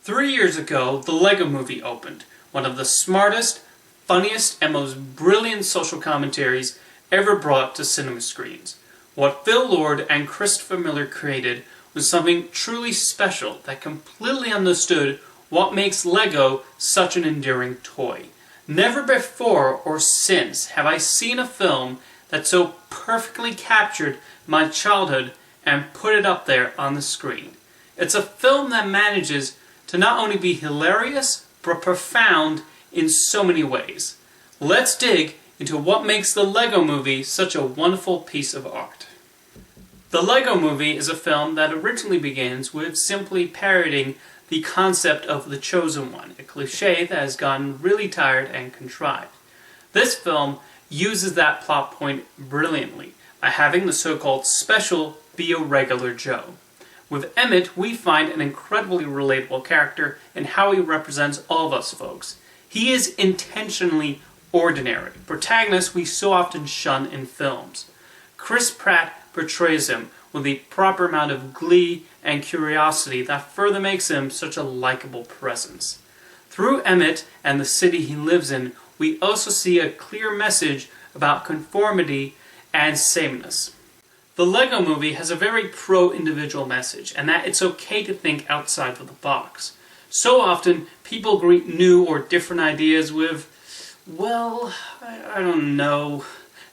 3 years ago, the Lego Movie opened, one of the smartest, funniest, and most brilliant social commentaries ever brought to cinema screens. What Phil Lord and Christopher Miller created was something truly special that completely understood what makes Lego such an enduring toy. Never before or since have I seen a film that so perfectly captured my childhood and put it up there on the screen. It's a film that manages to not only be hilarious, but profound in so many ways. Let's dig into what makes the Lego Movie such a wonderful piece of art. The Lego Movie is a film that originally begins with simply parodying the concept of the chosen one, a cliché that has gotten really tired and contrived. This film uses that plot point brilliantly by having the so-called special be a regular Joe. With Emmett, we find an incredibly relatable character in how he represents all of us folks. He is intentionally ordinary, protagonist we so often shun in films. Chris Pratt portrays him with the proper amount of glee and curiosity that further makes him such a likable presence. Through Emmett and the city he lives in, we also see a clear message about conformity and sameness. The Lego Movie has a very pro-individual message, and that it's okay to think outside of the box. So often, people greet new or different ideas with, well, I don't know.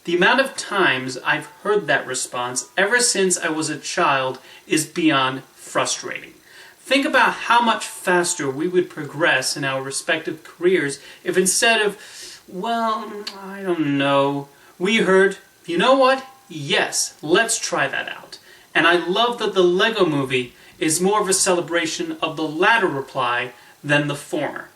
The amount of times I've heard that response ever since I was a child is beyond frustrating. Think about how much faster we would progress in our respective careers if instead of, well, I don't know, we heard, you know what? Yes, let's try that out. And I love that the Lego Movie is more of a celebration of the latter reply than the former.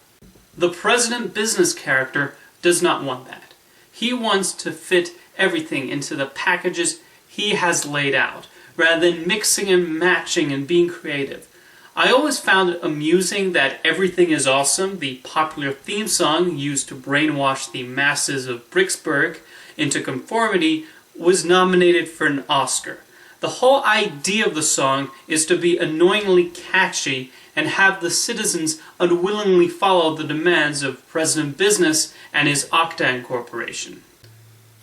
The President Business character does not want that. He wants to fit everything into the packages he has laid out, rather than mixing and matching and being creative. I always found it amusing that Everything is Awesome, the popular theme song used to brainwash the masses of Bricksburg into conformity, was nominated for an Oscar. The whole idea of the song is to be annoyingly catchy and have the citizens unwillingly follow the demands of President Business and his Octan Corporation.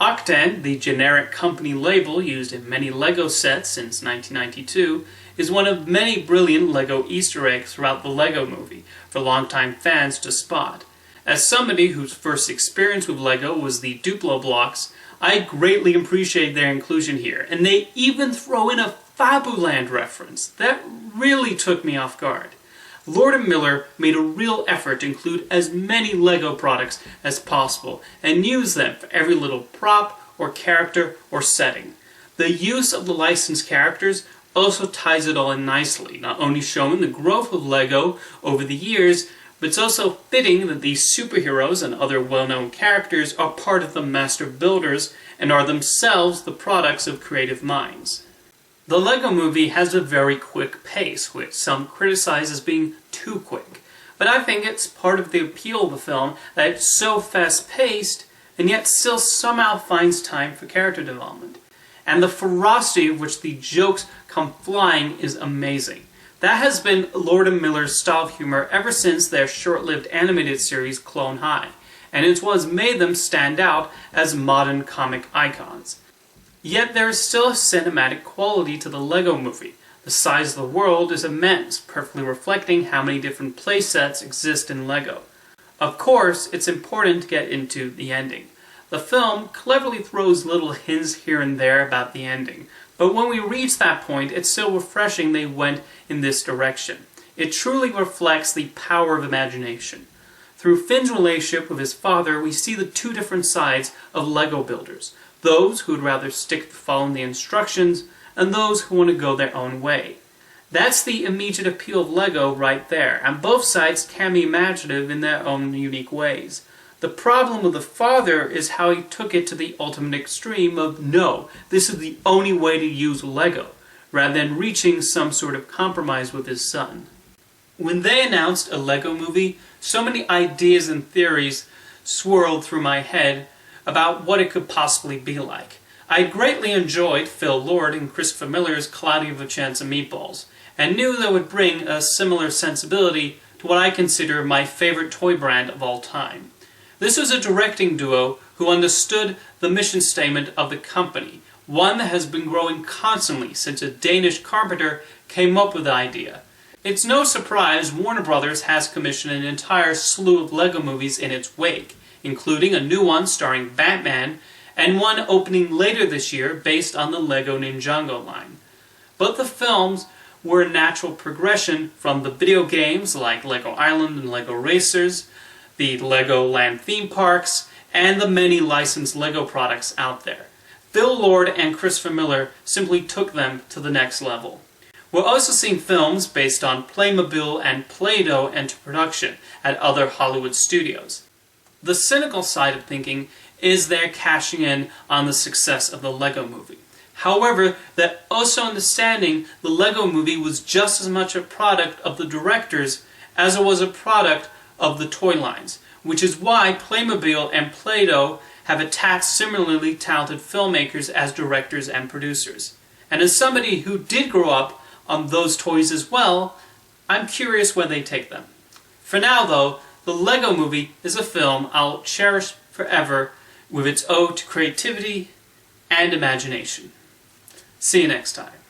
Octan, the generic company label used in many Lego sets since 1992, is one of many brilliant Lego Easter eggs throughout the Lego Movie for longtime fans to spot. As somebody whose first experience with Lego was the Duplo blocks, I greatly appreciate their inclusion here, and they even throw in a Fabuland reference. That really took me off guard. Lord and Miller made a real effort to include as many Lego products as possible, and use them for every little prop, or character, or setting. The use of the licensed characters also ties it all in nicely, not only showing the growth of Lego over the years, but it's also fitting that these superheroes and other well-known characters are part of the master builders and are themselves the products of creative minds. The Lego Movie has a very quick pace, which some criticize as being too quick. But I think it's part of the appeal of the film that it's so fast-paced and yet still somehow finds time for character development. And the ferocity with which the jokes come flying is amazing. That has been Lord and Miller's style of humor ever since their short-lived animated series Clone High, and it's what has made them stand out as modern comic icons. Yet there is still a cinematic quality to the Lego Movie. The size of the world is immense, perfectly reflecting how many different playsets exist in Lego. Of course, it's important to get into the ending. The film cleverly throws little hints here and there about the ending, but when we reach that point, it's so refreshing they went in this direction. It truly reflects the power of imagination. Through Finn's relationship with his father, we see the two different sides of Lego builders. Those who would rather stick to following the instructions, and those who want to go their own way. That's the immediate appeal of Lego right there, and both sides can be imaginative in their own unique ways. The problem with the father is how he took it to the ultimate extreme of, no, this is the only way to use Lego, rather than reaching some sort of compromise with his son. When they announced a Lego Movie, so many ideas and theories swirled through my head about what it could possibly be like. I greatly enjoyed Phil Lord and Christopher Miller's Cloudy with a Chance of Meatballs, and knew that would bring a similar sensibility to what I consider my favorite toy brand of all time. This was a directing duo who understood the mission statement of the company, one that has been growing constantly since a Danish carpenter came up with the idea. It's no surprise Warner Brothers has commissioned an entire slew of LEGO movies in its wake, including a new one starring Batman, and one opening later this year based on the LEGO Ninjago line. But the films were a natural progression from the video games like LEGO Island and LEGO Racers, the LEGO Land theme parks, and the many licensed LEGO products out there. Phil Lord and Christopher Miller simply took them to the next level. We're also seeing films based on Playmobil and Play-Doh enter production at other Hollywood studios. The cynical side of thinking is they're cashing in on the success of the LEGO movie. However, they're also understanding the LEGO movie was just as much a product of the directors as it was a product of the toy lines, which is why Playmobil and Play-Doh have attacked similarly talented filmmakers as directors and producers. And as somebody who did grow up on those toys as well, I'm curious where they take them. For now though, the LEGO Movie is a film I'll cherish forever with its ode to creativity and imagination. See you next time.